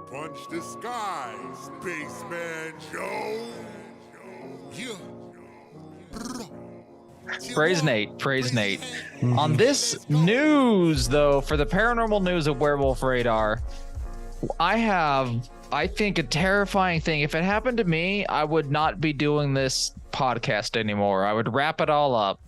Punch the sky, Spaceman Joe. Yeah. Praise Nate. Praise Nate. On this news, though, for the paranormal news of Werewolf Radar, I think, a terrifying thing. If it happened to me, I would not be doing this podcast anymore. I would wrap it all up.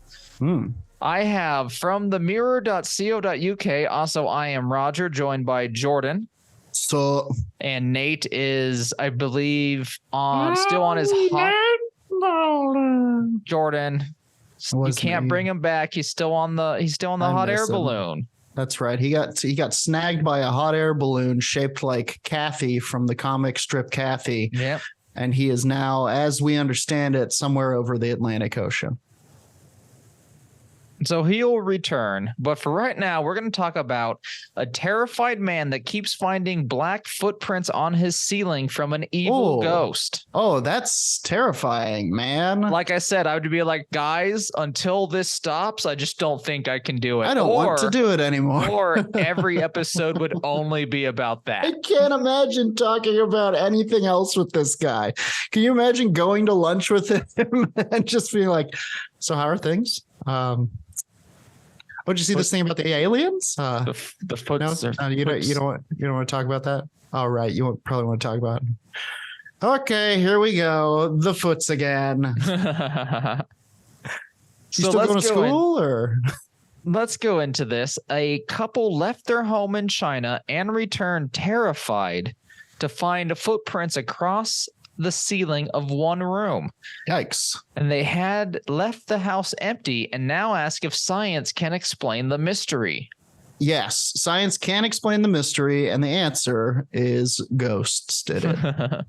I have from the mirror.co.uk. Also, I am Roger, joined by Jordan. So, and Nate is, I believe, still on his hot. Jordan, you can't bring him back. He's still on the hot air balloon. That's right. He got snagged by a hot air balloon shaped like Kathy from the comic strip Kathy. Yep. And he is now, as we understand it, somewhere over the Atlantic Ocean. So he'll return. But for right now, we're going to talk about a terrified man that keeps finding black footprints on his ceiling from an evil ghost. Oh, that's terrifying, man. Like I said, I would be like, guys, until this stops, I just don't think I can do it. I don't want to do it anymore. Or every episode would only be about that. I can't imagine talking about anything else with this guy. Can you imagine going to lunch with him and just being like, so how are things? Did you see this thing about the aliens? The foots. No, you don't want to talk about that. All right, you probably want to talk about it. Okay, here we go. The foots again. You still going to school, or? Let's go into this. A couple left their home in China and returned terrified to find footprints across the ceiling of one room. Yikes. And they had left the house empty and now ask if science can explain the mystery. Yes, science can explain the mystery, and the answer is ghosts did it.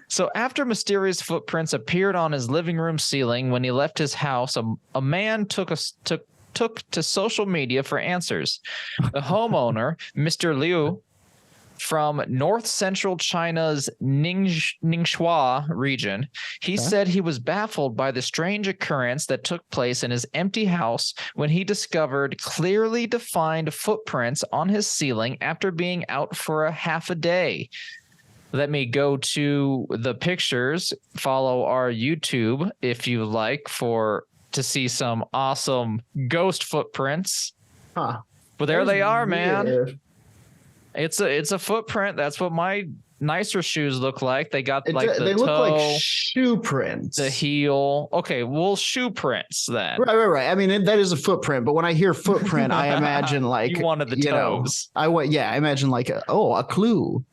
So after mysterious footprints appeared on his living room ceiling when he left his house, a man took to social media for answers. The homeowner, Mr. Liu, from north central China's Ningxia region, he said he was baffled by the strange occurrence that took place in his empty house when he discovered clearly defined footprints on his ceiling after being out for a half a day. Let me go to the pictures. Follow our YouTube if you like to see some awesome ghost footprints. Huh. But there they are, man. It's a footprint. That's what my nicer shoes look like. They got like the toe, look like shoe prints. The heel. Okay, well, shoe prints then. Right. I mean, that is a footprint, but when I hear footprint, I imagine like you wanted the toes. I imagine like a clue.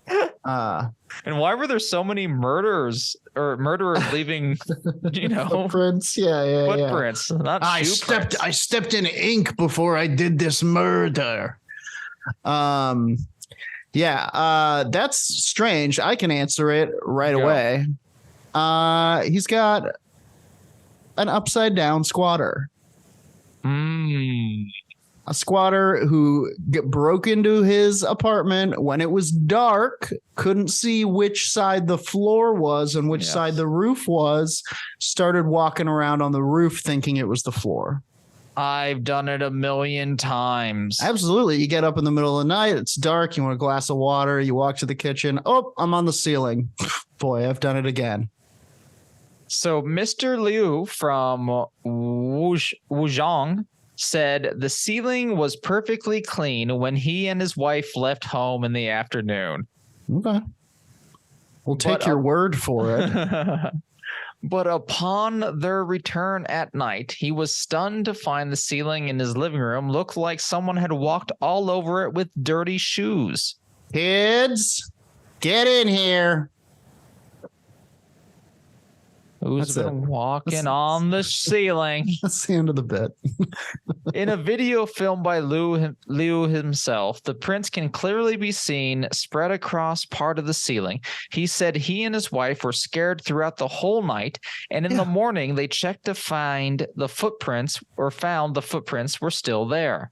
And why were there so many murderers leaving, footprints? Yeah. Footprints, not shoe prints. I stepped in ink before I did this murder. That's strange. I can answer it right away. He's got an upside down squatter. A squatter who broke into his apartment when it was dark, couldn't see which side the floor was and which side the roof was, started walking around on the roof thinking it was the floor. I've done it a million times. Absolutely. You get up in the middle of the night. It's dark. You want a glass of water. You walk to the kitchen. Oh, I'm on the ceiling. Boy, I've done it again. So Mr. Liu from Wuzhong said the ceiling was perfectly clean when he and his wife left home in the afternoon. Okay. We'll take your word for it. But upon their return at night, he was stunned to find the ceiling in his living room looked like someone had walked all over it with dirty shoes. Kids, get in here. Who's been walking on the ceiling? That's the end of the bit. In a video filmed by Liu himself, the prints can clearly be seen spread across part of the ceiling. He said he and his wife were scared throughout the whole night, and in the morning they checked to find the footprints were still there.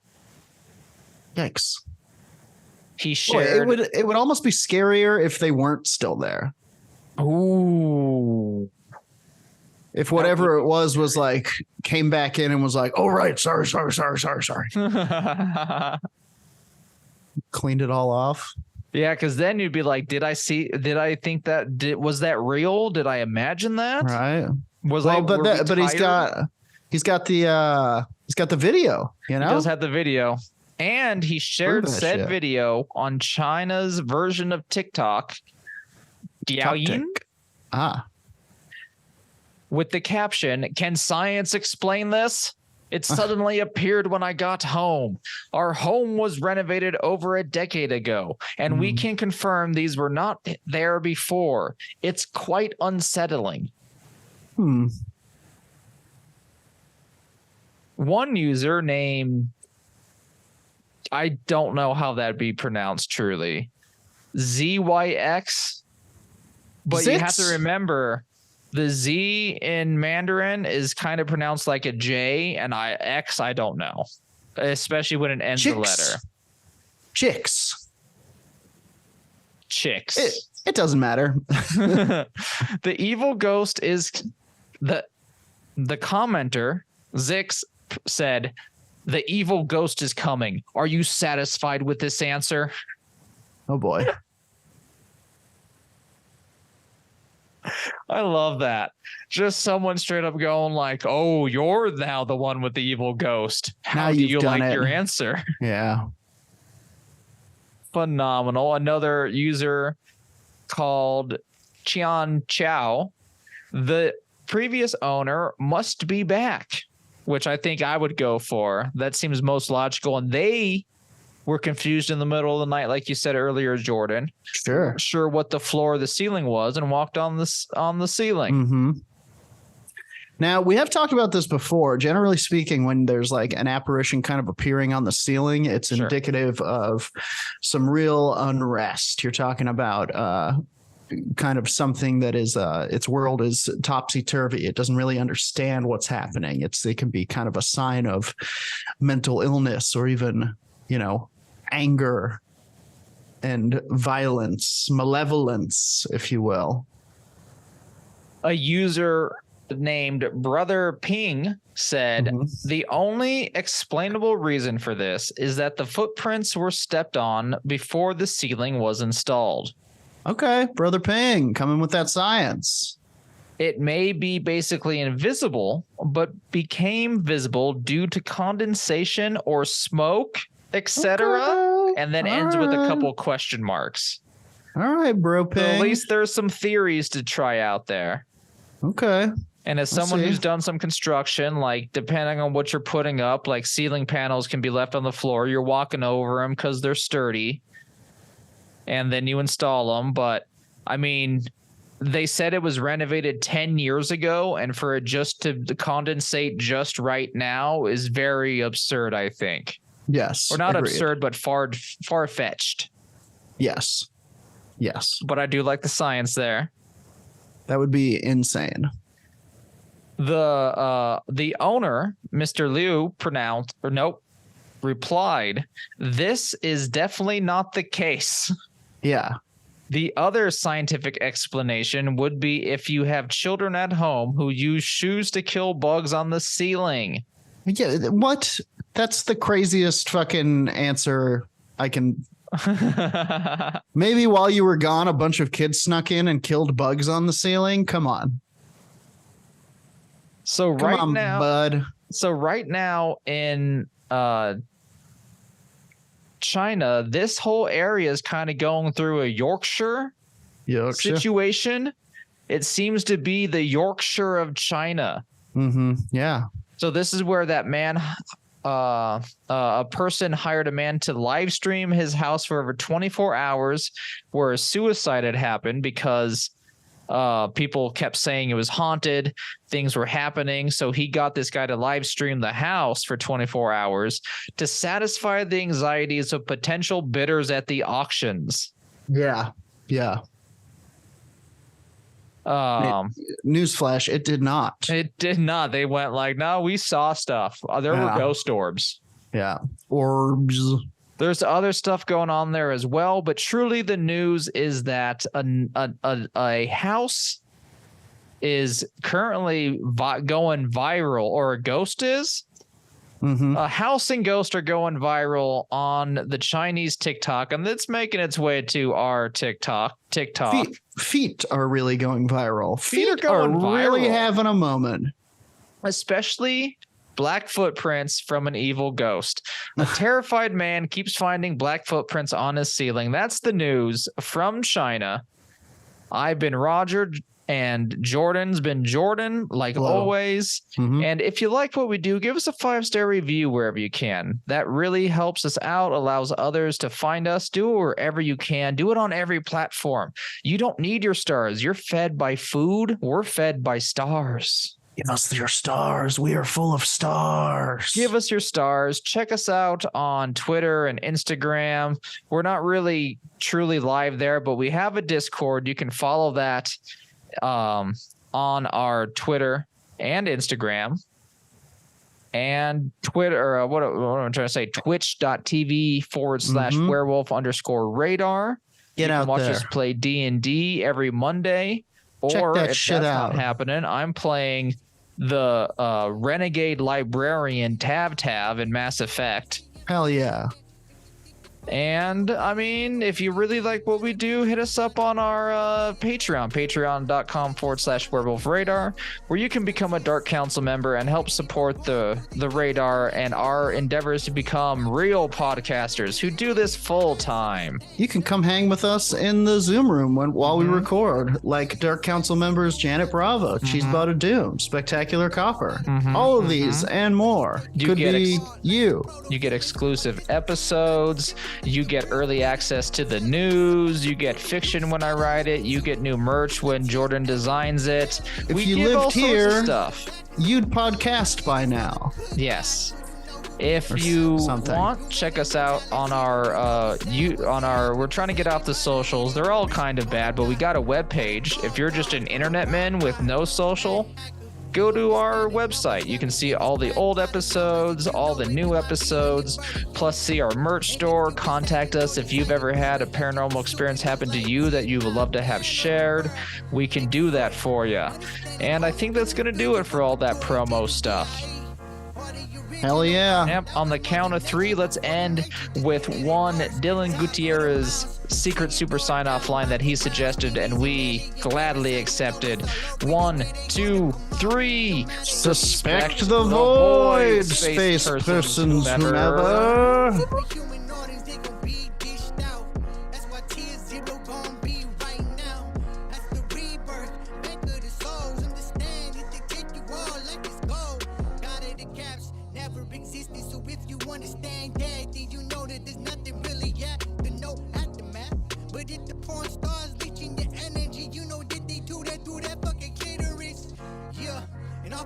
Yikes. He shared. It would almost be scarier if they weren't still there. Ooh. If whatever it was like, came back in and was like, oh, right, sorry. Cleaned it all off. Yeah, because then you'd be like, did I think that was that real? Did I imagine that? Right. Was Well, I but were we but tired? he's got the video, you He know? does have the video. And he shared that said shit. video on China's version of TikTok, Diaoyin, Ah. with the caption, "Can science explain this? It suddenly appeared when I got home. Our home was renovated over a decade ago, and we can confirm these were not there before. It's quite unsettling." One user named, I don't know how that'd be pronounced truly, ZYX, but you have to remember the Z in Mandarin is kind of pronounced like a J, and I don't know, especially when it ends the letter. Chicks. It doesn't matter. The evil ghost is the commenter, Zix, said, "The evil ghost is coming. Are you satisfied with this answer?" Oh boy. I love that. Just someone straight up going like, "Oh, you're now the one with the evil ghost. How do you like your answer?" Yeah. Phenomenal. Another user called Qian Chow, "The previous owner must be back," which I think I would go for. That seems most logical. And they were confused in the middle of the night, like you said earlier, Jordan. Sure what the floor or the ceiling was, and walked on the ceiling. Mm-hmm. Now, we have talked about this before. Generally speaking, when there's like an apparition kind of appearing on the ceiling, it's indicative of some real unrest. You're talking about kind of something that is its world is topsy-turvy. It doesn't really understand what's happening. It can be kind of a sign of mental illness, or even, anger and violence, malevolence, if you will. A user named Brother Ping said, "The only explainable reason for this is that the footprints were stepped on before the ceiling was installed." Okay, Brother Ping, coming with that science. "It may be basically invisible, but became visible due to condensation or smoke, etc." Okay. And then ends with a couple question marks. All right, Bro Ping. So at least there's some theories to try out there. Okay. And as someone who's done some construction, like depending on what you're putting up, like ceiling panels can be left on the floor. You're walking over them because they're sturdy, and then you install them. But I mean, they said it was renovated 10 years ago, and for it just to condensate just right now is very absurd, I think. Yes. Or not absurd, but far-fetched. Yes. But I do like the science there. That would be insane. The owner, Mr. Liu, replied, "This is definitely not the case." Yeah. The other scientific explanation would be if you have children at home who use shoes to kill bugs on the ceiling. Yeah, what? That's the craziest fucking answer I can. Maybe while you were gone, a bunch of kids snuck in and killed bugs on the ceiling. Come on. So right now, bud. So right now in China, this whole area is kind of going through a Yorkshire situation. It seems to be the Yorkshire of China. Yeah. So this is where that man, a person hired a man to live stream his house for over 24 hours, where a suicide had happened because people kept saying it was haunted, things were happening. So he got this guy to live stream the house for 24 hours to satisfy the anxieties of potential bidders at the auctions. Yeah. Newsflash, it did not. It did not. They went like, "No, we saw stuff. There were ghost orbs." Yeah. Orbs. There's other stuff going on there as well, but truly the news is that a house is currently going viral, or a ghost is. A house and ghost are going viral on the Chinese TikTok, and it's making its way to our TikTok. Feet are really going viral. Feet are going viral. Really having a moment. Especially black footprints from an evil ghost. A terrified man keeps finding black footprints on his ceiling. That's the news from China. I've been Roger, and Jordan's been Jordan, like always. And if you like what we do, give us a 5-star review wherever you can. That really helps us out, allows others to find us. Do it wherever you can. Do it on every platform. You don't need your stars. You're fed by food. We're fed by stars. Give us your stars. We are full of stars. Give us your stars. Check us out on Twitter and Instagram. We're not really truly live there, but we have a Discord. You can follow that on our Twitter and Instagram and Twitter. What am I trying to say? Twitch.tv/werewolf_radar. Get out watch there. Us play D&D every Monday. Or that if shit that's out. not happening, I'm playing the Renegade Librarian Tav in Mass Effect. Hell yeah. And I mean, if you really like what we do, hit us up on our Patreon, patreon.com/werewolf radar, where you can become a Dark Council member and help support the radar and our endeavors to become real podcasters who do this full time. You can come hang with us in the Zoom room while we record, like Dark Council members Janet Bravo, Cheese Bought a Doom, Spectacular Copper, all of these and more. Could be you. You get exclusive episodes. You get early access to the news. You get fiction when I write it. You get new merch when Jordan designs it. If you lived here, you'd podcast by now. Yes. If you want, check us out on our we're trying to get off the socials. They're all kind of bad, but we got a webpage. If you're just an internet man with no social, go to our website. You can see all the old episodes, all the new episodes, plus see our merch store. Contact us if you've ever had a paranormal experience happen to you that you would love to have shared. We can do that for you. And I think that's going to do it for all that promo stuff. Hell yeah. Yep. On the count of 3, let's end with one Dylan Gutierrez secret super sign-off line that he suggested and we gladly accepted. 1, 2, 3. Suspect the void, space persons whomever.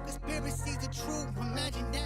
Conspiracies are true. Imagine that.